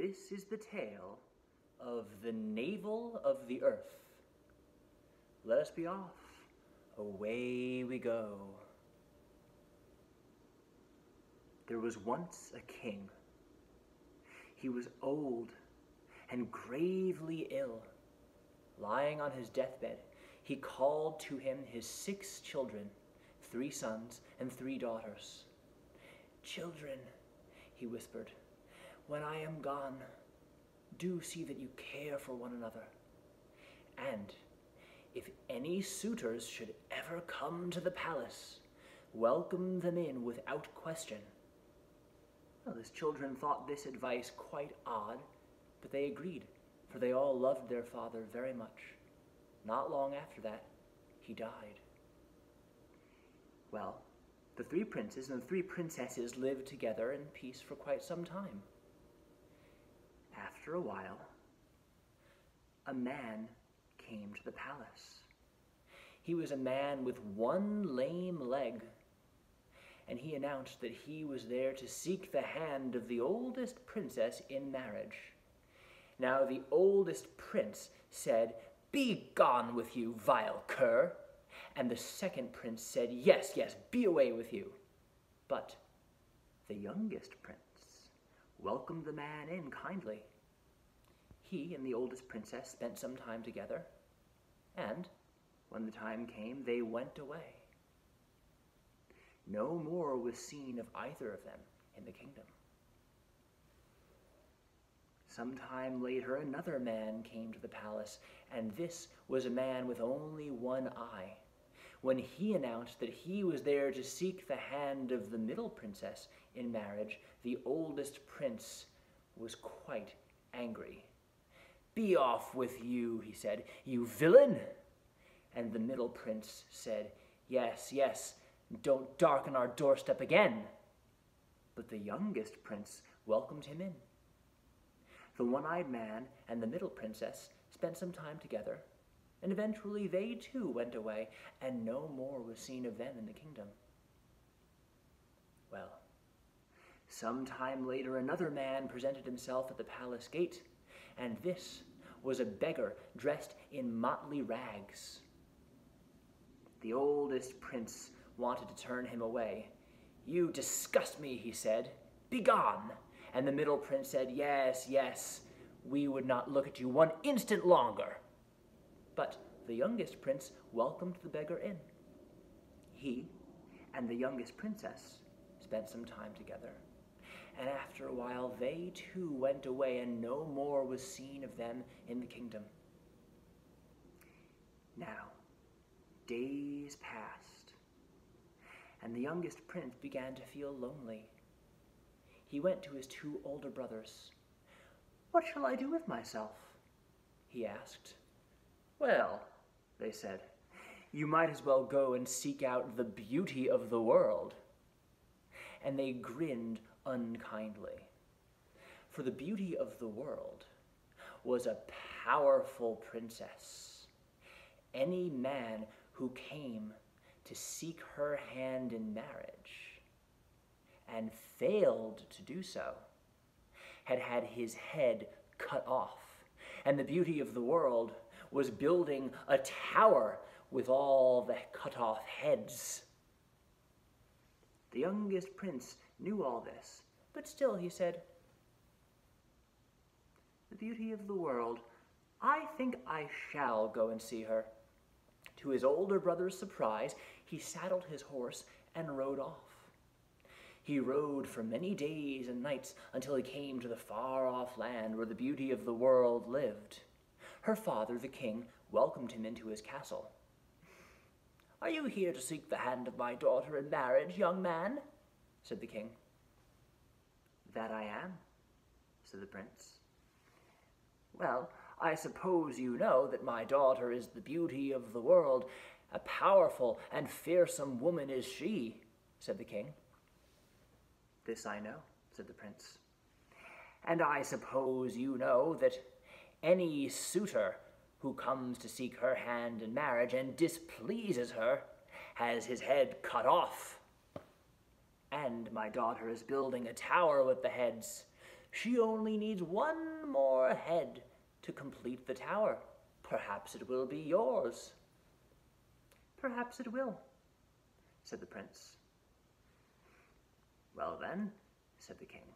This is the tale of the navel of the earth. Let us be off. Away we go. There was once a king. He was old and gravely ill. Lying on his deathbed, he called to him his 6 children, 3 sons and 3 daughters. "Children," he whispered, "when I am gone, do see that you care for one another. And if any suitors should ever come to the palace, welcome them in without question." Well, his children thought this advice quite odd, but they agreed, for they all loved their father very much. Not long after that, he died. Well, the 3 princes and the 3 princesses lived together in peace for quite some time. After a while, a man came to the palace. He was a man with 1 lame leg, and he announced that he was there to seek the hand of the oldest princess in marriage. Now the oldest prince said, "Be gone with you, vile cur!" And the second prince said, "Yes, yes, be away with you." But the youngest prince welcomed the man in kindly. He and the oldest princess spent some time together, and when the time came, they went away. No more was seen of either of them in the kingdom. Some time later, another man came to the palace, and this was a man with only 1 eye. When he announced that he was there to seek the hand of the middle princess in marriage, the oldest prince was quite angry. "Be off with you," he said, "you villain!" And the middle prince said, "Yes, yes, don't darken our doorstep again." But the youngest prince welcomed him in. The one-eyed man and the middle princess spent some time together, and eventually they too went away, and no more was seen of them in the kingdom. Well, some time later another man presented himself at the palace gate, and this was a beggar dressed in motley rags. The oldest prince wanted to turn him away. "You disgust me," he said. "Be gone." And the middle prince said, "Yes, yes, we would not look at you 1 instant longer." But the youngest prince welcomed the beggar in. He and the youngest princess spent some time together, and after a while they too went away, and no more was seen of them in the kingdom. Now, days passed, and the youngest prince began to feel lonely. He went to his 2 older brothers. "What shall I do with myself?" he asked. "Well," they said, "you might as well go and seek out the beauty of the world." And they grinned unkindly. For the beauty of the world was a powerful princess. Any man who came to seek her hand in marriage and failed to do so had had his head cut off. And the beauty of the world was building a tower with all the cut-off heads. The youngest prince knew all this, but still he said, "The beauty of the world, I think I shall go and see her." To his older brother's surprise, he saddled his horse and rode off. He rode for many days and nights until he came to the far-off land where the beauty of the world lived. Her father, the king, welcomed him into his castle. "Are you here to seek the hand of my daughter in marriage, young man?" said the king. "That I am," said the prince. "Well, I suppose you know that my daughter is the beauty of the world. A powerful and fearsome woman is she," said the king. "This I know," said the prince. "And I suppose you know that any suitor who comes to seek her hand in marriage and displeases her has his head cut off. And my daughter is building a tower with the heads She only needs one more head to complete the tower. Perhaps it will be yours." "Perhaps it will," said the prince. "Well then," said the king,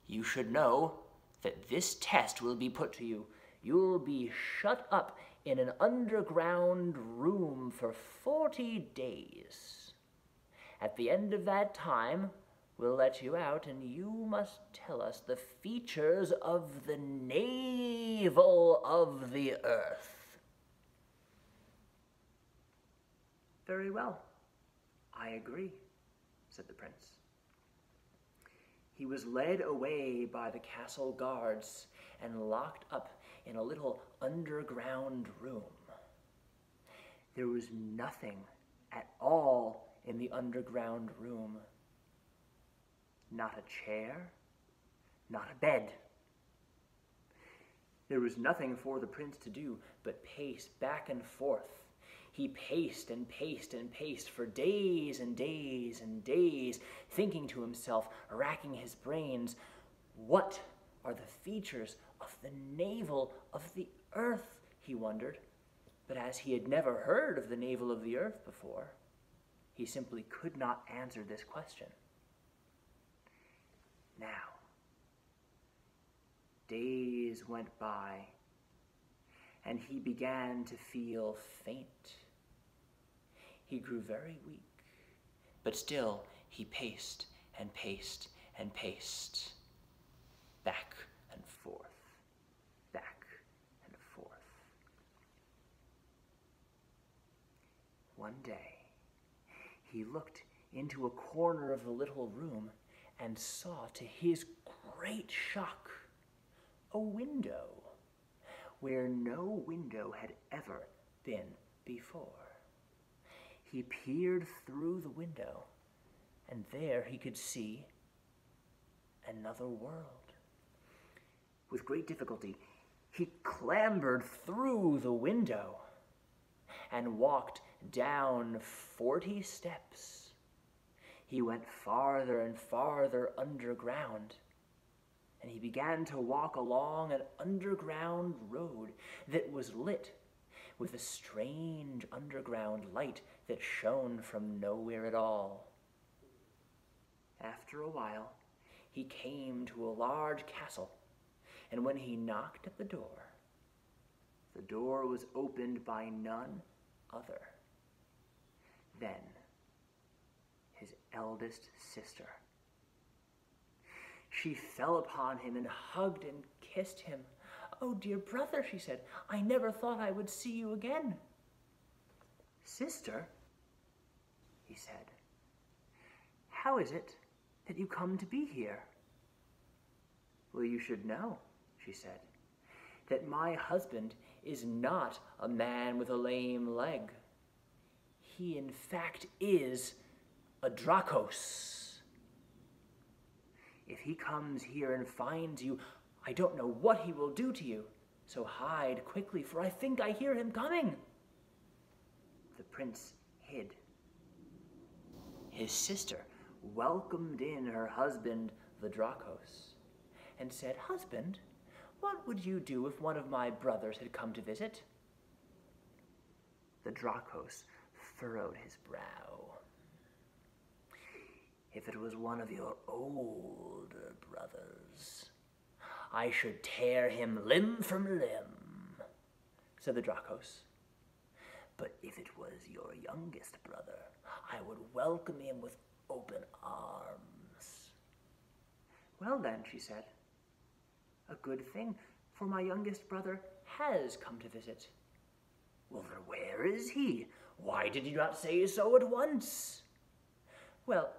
"you should know that this test will be put to you. You'll be shut up in an underground room for 40 days. At the end of that time, we'll let you out, and you must tell us the features of the navel of the earth." "Very well, I agree," said the prince. He was led away by the castle guards and locked up in a little underground room. There was nothing at all in the underground room. Not a chair, not a bed. There was nothing for the prince to do but pace back and forth. He paced and paced and paced for days and days and days, thinking to himself, racking his brains, what are the features of the navel of the earth, he wondered. But as he had never heard of the navel of the earth before, he simply could not answer this question. Now, days went by, and he began to feel faint. He grew very weak, but still he paced and paced and paced, back and forth, back and forth. One day, he looked into a corner of the little room and saw, to his great shock, a window where no window had ever been before. He peered through the window, and there he could see another world. With great difficulty, he clambered through the window and walked down 40 steps. He went farther and farther underground, and he began to walk along an underground road that was lit with a strange underground light that shone from nowhere at all. After a while, he came to a large castle, and when he knocked at the door was opened by none other than his eldest sister. She fell upon him and hugged and kissed him. "Oh, dear brother," she said, "I never thought I would see you again." "Sister," he said, "how is it that you come to be here?" "Well, you should know," she said, "that my husband is not a man with a lame leg. He, in fact, is a Georgios. If he comes here and finds you, I don't know what he will do to you, so hide quickly, for I think I hear him coming." The prince hid. His sister welcomed in her husband, the Georgios, and said, "Husband, what would you do if one of my brothers had come to visit?" The Georgios furrowed his brow. "If it was one of your older brothers, I should tear him limb from limb," said the Georgios. "But if it was your youngest brother, I would welcome him with open arms." "Well then," she said, "a good thing, for my youngest brother has come to visit." "Well, then where is he? Why did you not say so at once?" "Well,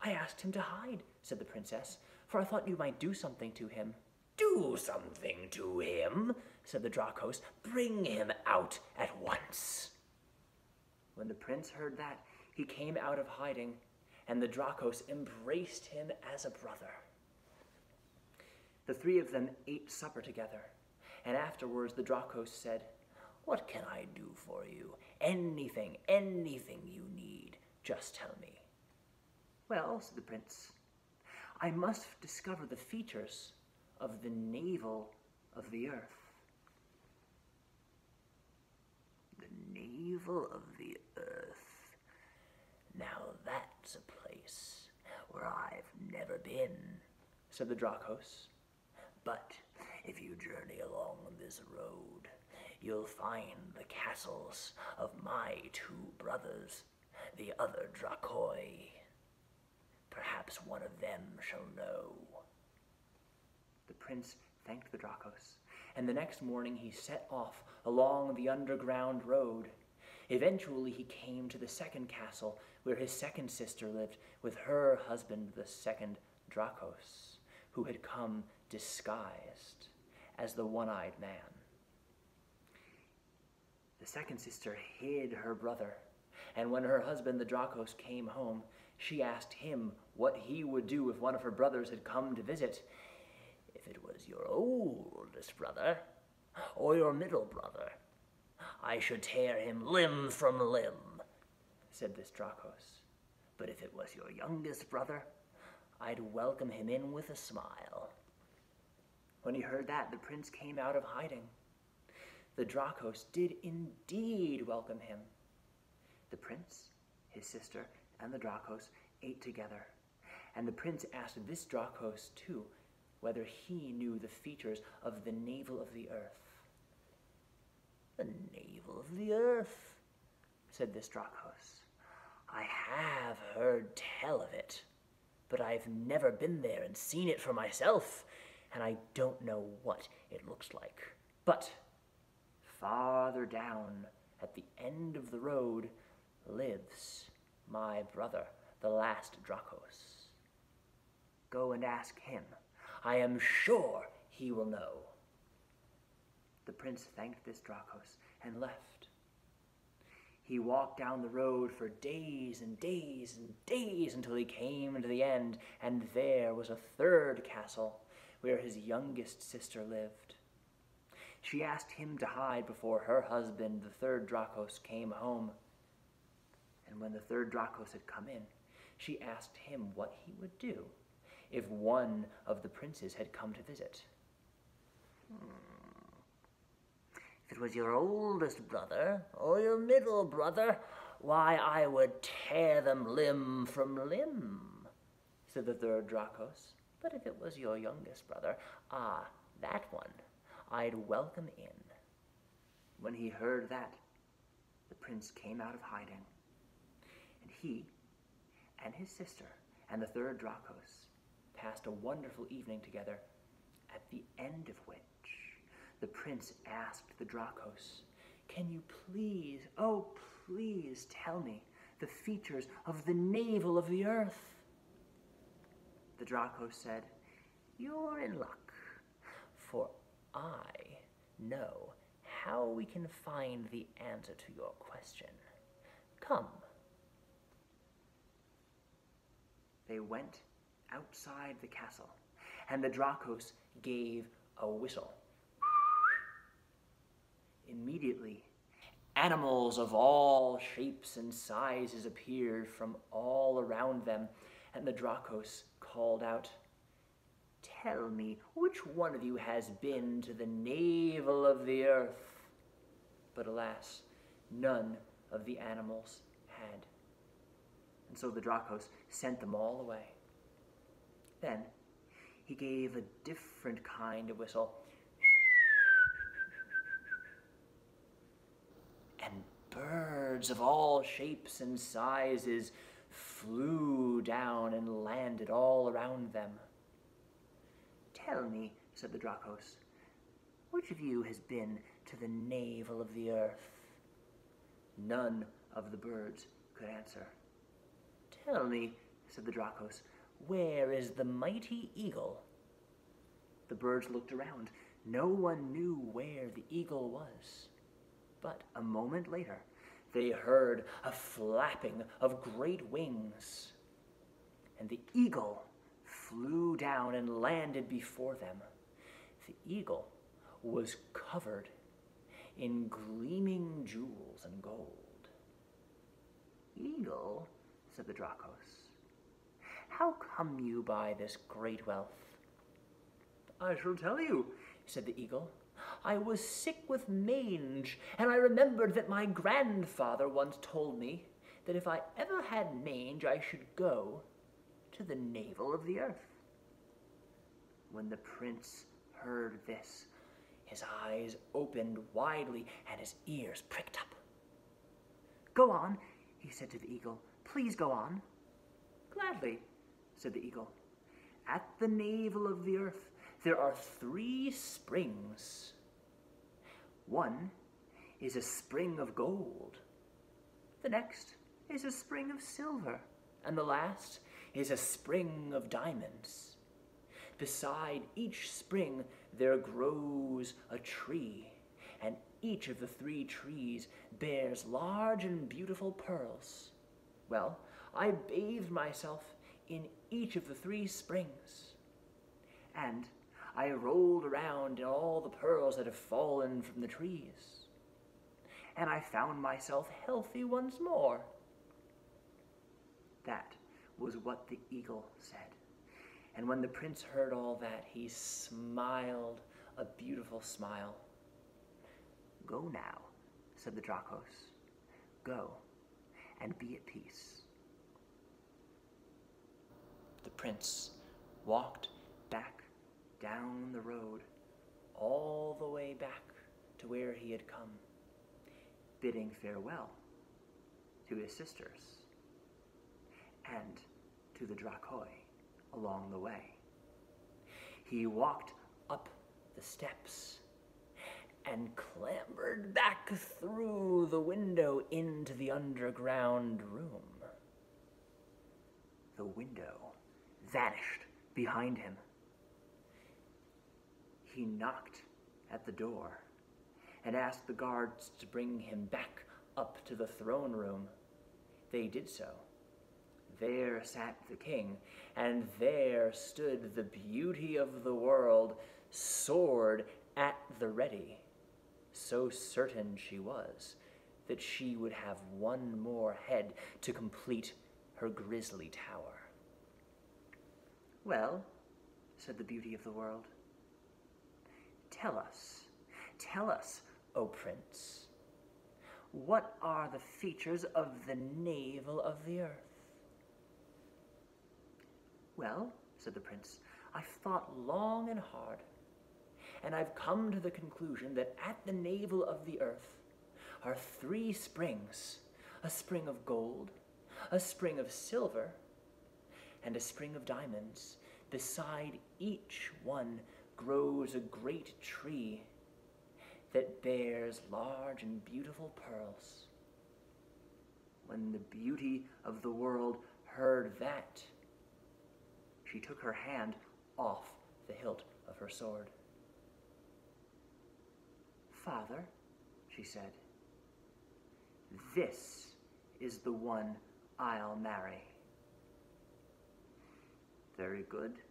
I asked him to hide," said the princess, "for I thought you might do something to him." "Do something to him?" said the Georgios. "Bring him out at once." When the prince heard that, he came out of hiding, and the Georgios embraced him as a brother. The three of them ate supper together, and afterwards the Georgios said, "What can I do for you? Anything you need, just tell me." "Well," said the prince, I must discover the features of the navel of the earth. The navel of the earth. Now that's a place where I've never been, said the Drakos. But if you journey along this road, you'll find the castles of my two brothers, the other Drakoi. Perhaps one of them shall know. The prince thanked the Drakos, and the next morning he set off along the underground road. Eventually he came to the second castle, where his second sister lived with her husband, the second Drakos, who had come disguised as the one-eyed man. The second sister hid her brother, and when her husband, the Drakos, came home, she asked him what he would do if one of her brothers had come to visit. If it was your oldest brother, or your middle brother, I should tear him limb from limb, said this Drakos. But if it was your youngest brother, I'd welcome him in with a smile. When he heard that, the prince came out of hiding. The Drakos did indeed welcome him. The prince, his sister, and the Drakos ate together, and the prince asked this Drakos too whether he knew the features of the navel of the earth. The navel of the earth, said this Drakos. I have heard tell of it, but I've never been there and seen it for myself, and I don't know what it looks like. But farther down at the end of the road lives my brother, the last Drakos. Go and ask him. I am sure he will know. The prince thanked this Drakos and left. He walked down the road for days and days and days until he came to the end, and there was a third castle where his youngest sister lived. She asked him to hide before her husband, the third Drakos, came home. And when the third Drakos had come in, she asked him what he would do if one of the princes had come to visit. If it was your oldest brother or your middle brother, why, I would tear them limb from limb, said the third Drakos. But if it was your youngest brother, that one, I'd welcome in. When he heard that, the prince came out of hiding, and he and his sister and the third Drakos passed a wonderful evening together, at the end of which the prince asked the Drakos, "Can you please, oh please tell me the features of the navel of the earth?" The Drakos said, "You're in luck, for I know how we can find the answer to your question. Come." They went outside the castle, and the Drakos gave a whistle. Immediately, animals of all shapes and sizes appeared from all around them, and the Drakos called out, "Tell me, which one of you has been to the navel of the earth?" But alas, none of the animals had. And so the Drakos sent them all away. Then he gave a different kind of whistle, and birds of all shapes and sizes flew down and landed all around them. "Tell me," said the Drakos, "which of you has been to the navel of the earth?" None of the birds could answer. "Tell me," said the Drakos, "where is the mighty eagle?" The birds looked around. No one knew where the eagle was. But a moment later, they heard a flapping of great wings, and the eagle flew down and landed before them. The eagle was covered in gleaming jewels and gold. "Eagle," said the Drakos, how come you by this great wealth?" "I shall tell you," said the eagle. "I was sick with mange, and I remembered that my grandfather once told me that if I ever had mange, I should go to the navel of the earth." When the prince heard this, his eyes opened widely and his ears pricked up. "Go on," he said to the eagle. "Please go on." "Gladly," said the eagle. "At the navel of the earth there are 3 springs. One is a spring of gold. The next is a spring of silver. And the last is a spring of diamonds. Beside each spring there grows a tree, and each of the 3 trees bears large and beautiful pearls. Well, I bathed myself in each of the 3 springs, and I rolled around in all the pearls that have fallen from the trees, and I found myself healthy once more." That was what the eagle said. And when the prince heard all that, he smiled a beautiful smile. "Go now," said the Drakos. "Go and be at peace." The prince walked back down the road, all the way back to where he had come, bidding farewell to his sisters and to the Drakoi along the way. He walked up the steps and clambered back through the window into the underground room. The window vanished behind him. He knocked at the door and asked the guards to bring him back up to the throne room. They did so. There sat the king, and there stood the beauty of the world, sword at the ready. So certain she was that she would have one more head to complete her grisly tower. "Well," said the beauty of the world, tell us, O prince, what are the features of the navel of the earth?" "Well," said the prince, "I've thought long and hard, and I've come to the conclusion that at the navel of the earth are 3 springs, a spring of gold, a spring of silver, and a spring of diamonds. Beside each one grows a great tree that bears large and beautiful pearls." When the beauty of the world heard that, she took her hand off the hilt of her sword. "Father," she said, "this is the one I'll marry." "Very good,"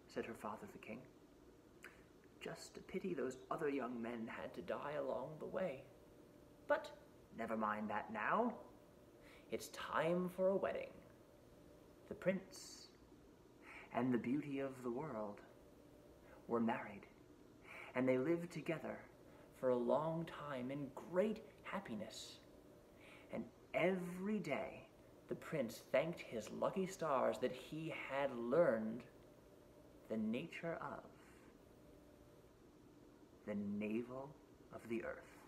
said her father the king. "Just a pity those other young men had to die along the way. But never mind that now. It's time for a wedding." The prince and the beauty of the world were married, and they lived together for a long time in great happiness. And every day the prince thanked his lucky stars that he had learned the nature of the navel of the earth.